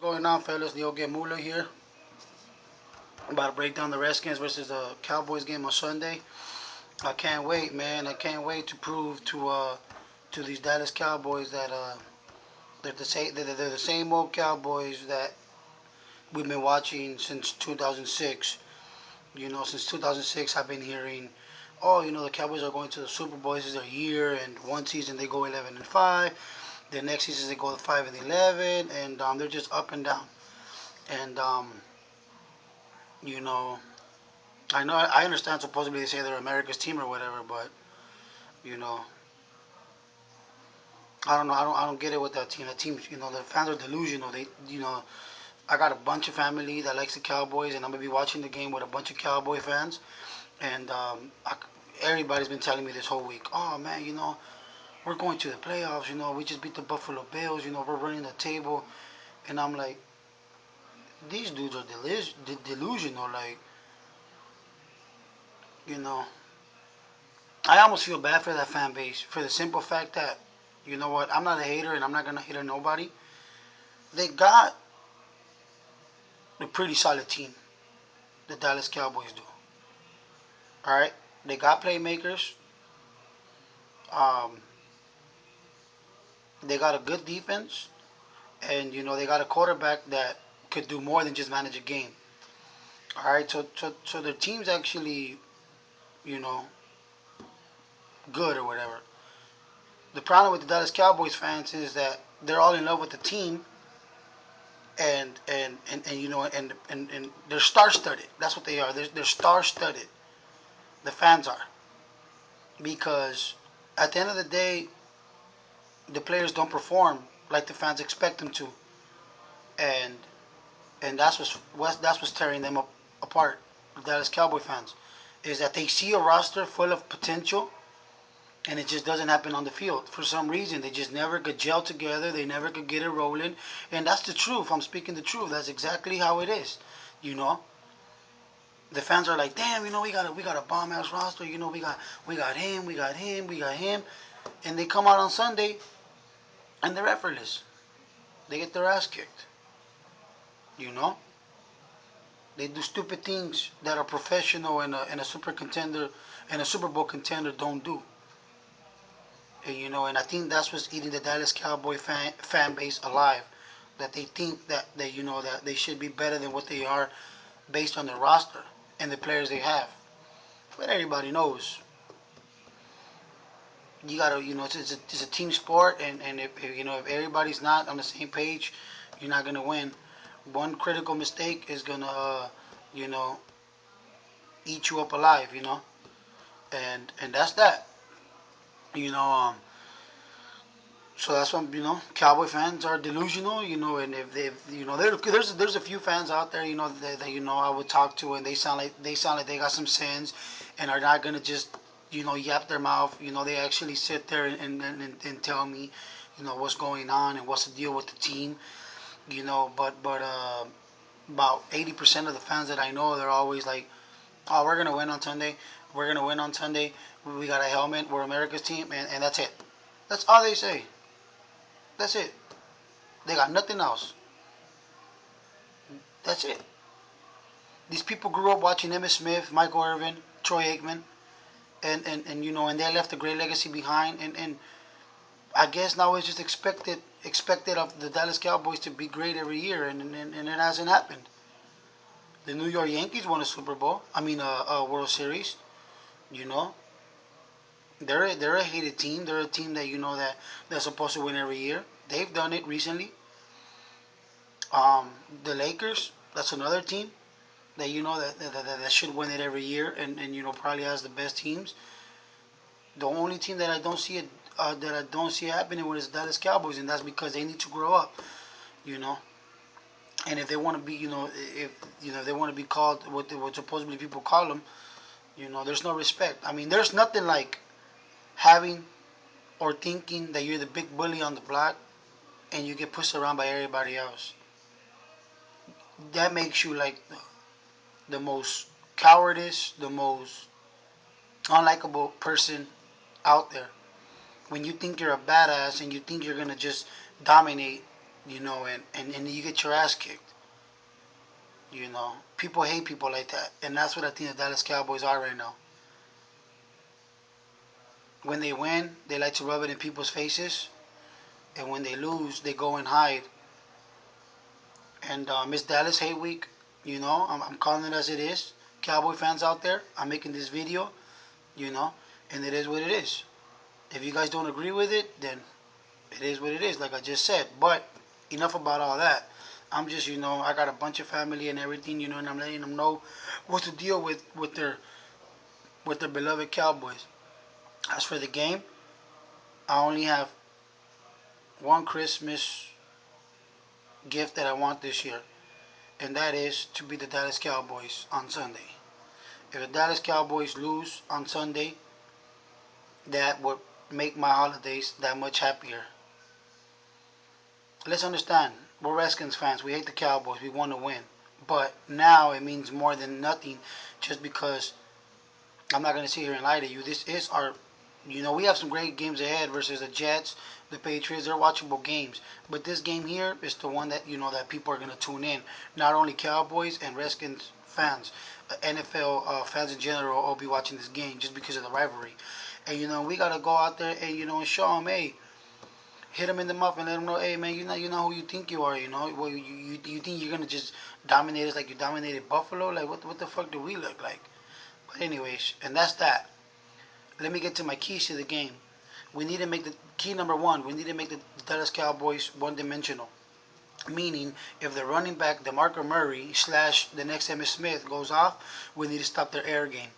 Going on, fellas? Leo Gemula here. I'm about to break down the Redskins versus the Cowboys game on Sunday. I can't wait, man. I can't wait to prove to these Dallas Cowboys that they're the same old Cowboys that we've been watching since 2006. Since 2006, I've been hearing, oh, the Cowboys are going to the Super Bowl. This is their year, and one season they go 11-5. The next season they go 5-11, and they're just up and down. And you know, I understand. Supposedly they say they're America's team or whatever, but you know, I don't know. I don't get it with that team. The team, the fans are delusional. I got a bunch of family that likes the Cowboys, and I'm gonna be watching the game with a bunch of Cowboy fans. And everybody's been telling me this whole week, oh man, we're going to the playoffs. We just beat the Buffalo Bills. We're running the table, and I'm like, these dudes are delusional. Like, you know, I almost feel bad for that fan base for the simple fact that, you know what, I'm not a hater and I'm not gonna hate on nobody. They got a pretty solid team, the Dallas Cowboys do. All right, they got playmakers. Um, they got a good defense, and they got a quarterback that could do more than just manage a game. All right, so their team's actually, you know, good or whatever. The problem with the Dallas Cowboys fans is that they're all in love with the team, and they're star-studded. That's what they are. They're star-studded. The fans are, because at the end of the day, the players don't perform like the fans expect them to, and that's what's tearing them apart. The Dallas Cowboy fans is that they see a roster full of potential, and it just doesn't happen on the field. For some reason, they just never could gel together. They never could get it rolling, and that's the truth. I'm speaking the truth. That's exactly how it is. You know, the fans are like, damn, we got a bomb ass roster. We got him, we got him, and they come out on Sunday and they're effortless. They get their ass kicked. You know, they do stupid things that a professional and a super contender and a Super Bowl contender don't do. And I think that's what's eating the Dallas Cowboy fan base alive. That they think that they should be better than what they are based on their roster and the players they have. But everybody knows you gotta, it's a team sport, and if everybody's not on the same page, you're not gonna win. One critical mistake is gonna, you know, eat you up alive, and that's that, you know. So that's when Cowboy fans are delusional, and if they, there's a few fans out there, that I would talk to, and they sound like they got some sense, and are not gonna just yap their mouth. They actually sit there and tell me, what's going on and what's the deal with the team. But about 80% of the fans that I know, they're always like, oh, we're gonna win on Sunday. We're gonna win on Sunday. We got a helmet. We're America's team, and that's it. That's all they say. That's it. They got nothing else. That's it. These people grew up watching Emmitt Smith, Michael Irvin, Troy Aikman, and they left a great legacy behind. And I guess now it's just expected of the Dallas Cowboys to be great every year, and it hasn't happened. The New York Yankees won a Super Bowl. I mean, a World Series. You know, they're a hated team. They're a team that they're supposed to win every year. They've done it recently. Um, the Lakers. That's another team that that should win it every year, and probably has the best teams. The only team that I don't see it happening with is Dallas Cowboys, and that's because they need to grow up. You know, and if they want to be, if they want to be called what supposedly people call them, there's no respect. I mean, there's nothing like having or thinking that you're the big bully on the block and you get pushed around by everybody else. That makes you like the most cowardice, the most unlikable person out there. When you think you're a badass and you think you're gonna just dominate, and you get your ass kicked. People hate people like that, and that's what I think the Dallas Cowboys are right now. When they win, they like to rub it in people's faces, and when they lose, they go and hide. And Miss Dallas Hate Week, I'm calling it as it is. Cowboy fans out there, I'm making this video, you know, and it is what it is. If you guys don't agree with it, then it is what it is, like I just said. But enough about all that. I'm just, I got a bunch of family and everything, and I'm letting them know what to deal with their beloved Cowboys. As for the game, I only have one Christmas gift that I want this year, and that is to be the Dallas Cowboys on Sunday. If the Dallas Cowboys lose on Sunday, that would make my holidays that much happier. Let's understand, we're Redskins fans. We hate the Cowboys. We want to win. But now it means more than nothing just because I'm not going to sit here and lie to you. This is our, we have some great games ahead versus the Jets, the Patriots. They're watchable games. But this game here is the one that, that people are going to tune in. Not only Cowboys and Redskins fans, NFL fans in general will be watching this game just because of the rivalry. And, we got to go out there and, and show them, hey, hit them in the mouth and let them know, hey, man, you know who you think you are, Well, you think you're going to just dominate us like you dominated Buffalo? Like, what the fuck do we look like? But anyways, and that's that. Let me get to my keys to the game. We need to make the key number one. We need to make the Dallas Cowboys one-dimensional. Meaning, if the running back, DeMarco Murray slash the next Emmitt Smith goes off, we need to stop their air game.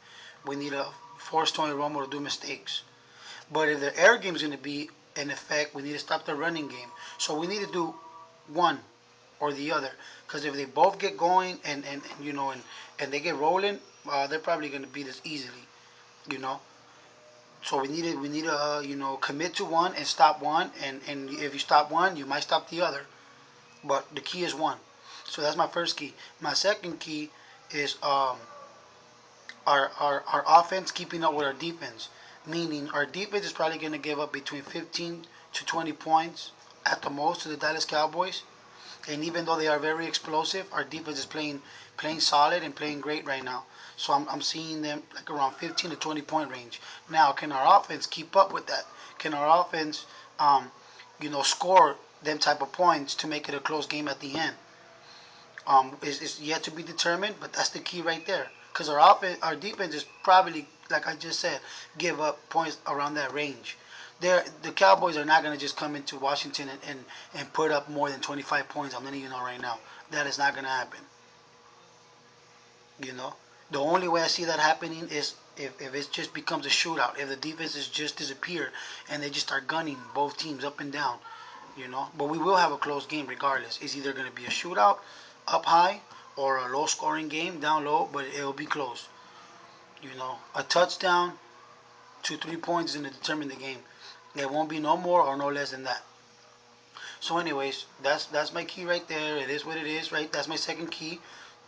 We need to force Tony Romo to do mistakes. But if their air game is going to be in effect, we need to stop their running game. So we need to do one or the other. Because if they both get going and they get rolling, they're probably going to beat us easily. You know. So we need to commit to one and stop one, and if you stop one, you might stop the other. But the key is one. So that's my first key. My second key is our offense keeping up with our defense. Meaning our defense is probably going to give up between 15 to 20 points at the most to the Dallas Cowboys. And even though they are very explosive, our defense is playing solid and playing great right now. So I'm seeing them like around 15 to 20 point range. Now, can our offense keep up with that? Can our offense, score them type of points to make it a close game at the end? Is yet to be determined, but that's the key right there. Because our defense is probably, like I just said, give up points around that range. The Cowboys are not going to just come into Washington and put up more than 25 points. I'm letting you know right now. That is not going to happen. You know, the only way I see that happening is if it just becomes a shootout. If the defenses just disappear and they just start gunning both teams up and down. But we will have a close game regardless. It's either going to be a shootout up high or a low scoring game down low, but it'll be close. A touchdown to 3 points is going to determine the game. There won't be no more or no less than that. So, anyways, that's my key right there. It is what it is, right? That's my second key.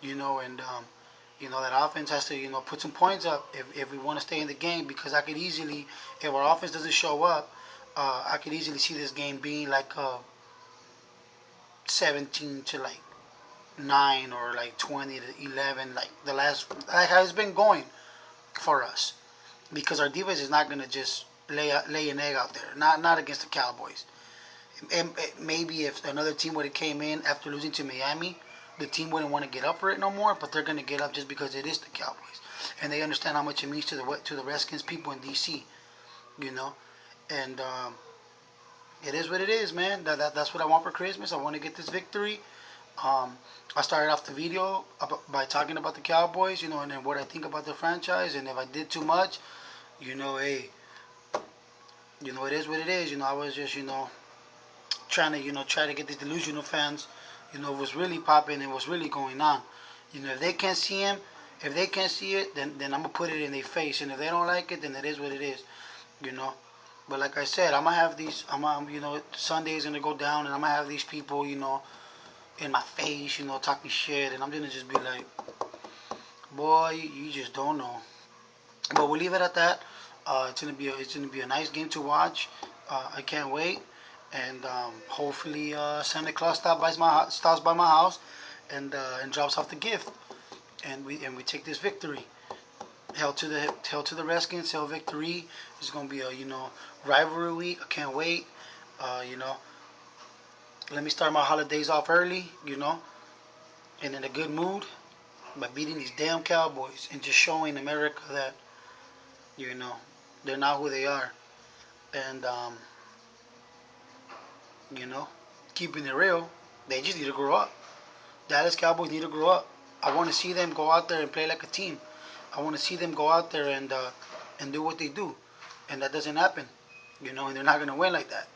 And that offense has to put some points up if we want to stay in the game, because I could easily, if our offense doesn't show up, I could easily see this game being like 17 to like 9 or like 20 to 11, like how it's been going for us, because our defense is not going to just lay an egg out there, not against the Cowboys. And maybe if another team would have came in after losing to Miami, the team wouldn't want to get up for it no more, but they're going to get up just because it is the Cowboys, and they understand how much it means to the Redskins people in DC, and it is what it is, man. That's what I want for Christmas. I want to get this victory. Um, I started off the video by talking about the Cowboys, and then what I think about the franchise, and if I did too much, hey, it is what it is. I was just, trying to, try to get these delusional fans, what's really popping and what's really going on. If they can't see him, if they can't see it, then I'm gonna put it in their face, and if they don't like it, then it is what it is, you know. But like I said, I'm gonna have these. Sunday's gonna go down, and I'm gonna have these people, in my face, talking shit, and I'm gonna just be like, boy, you just don't know. But we'll leave it at that. It's gonna be a nice game to watch. I can't wait. and hopefully Santa Claus stops by my house and drops off the gift, and we take this victory. Hell to the Redskins. Hell victory. It's gonna be a rivalry week. I can't wait. You know, let me start my holidays off early. And in a good mood by beating these damn Cowboys and just showing America that you know they're not who they are. And you know, keeping it real, they just need to grow up. Dallas Cowboys need to grow up. I want to see them go out there and play like a team. I want to see them go out there and do what they do, and that doesn't happen. And they're not gonna win like that.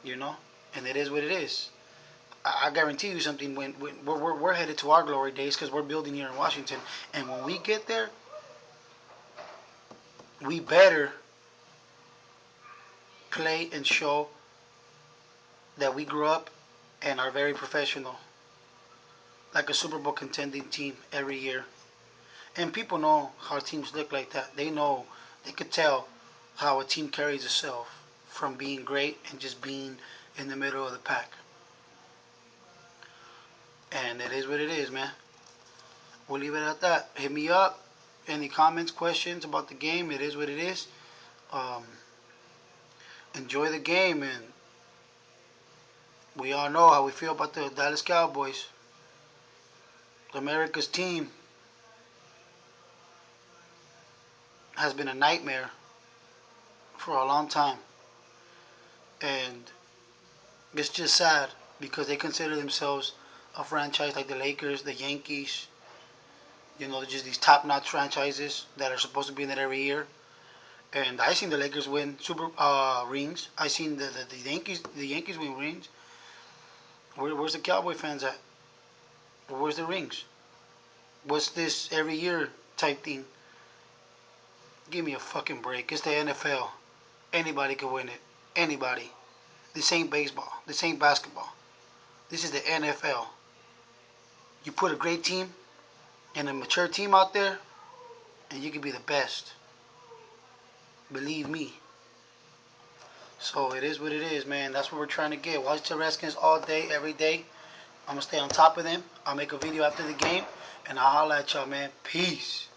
You know, and it is what it is. I guarantee you something. When we're headed to our glory days because we're building here in Washington, and when we get there, we better play and show that we grew up and are very professional, like a Super Bowl contending team every year. And people know how teams look like that. They know, they could tell how a team carries itself from being great and just being in the middle of the pack. And it is what it is, man. We'll leave it at that. Hit me up. Any comments, questions about the game? It is what it is. Um, Enjoy the game, and we all know how we feel about the Dallas Cowboys. America's team has been a nightmare for a long time, and it's just sad because they consider themselves a franchise like the Lakers, the Yankees. Just these top-notch franchises that are supposed to be in it every year. And I seen the Lakers win super rings. I seen the Yankees win rings. Where's the Cowboy fans at? Where's the rings? What's this every year type thing? Give me a fucking break. It's the NFL. Anybody can win it. Anybody. This ain't baseball. This ain't basketball. This is the NFL. You put a great team and a mature team out there, and you can be the best. Believe me. So it is what it is, man. That's what we're trying to get. Watch the Redskins all day, every day. I'm going to stay on top of them. I'll make a video after the game, and I'll holla at y'all, man. Peace.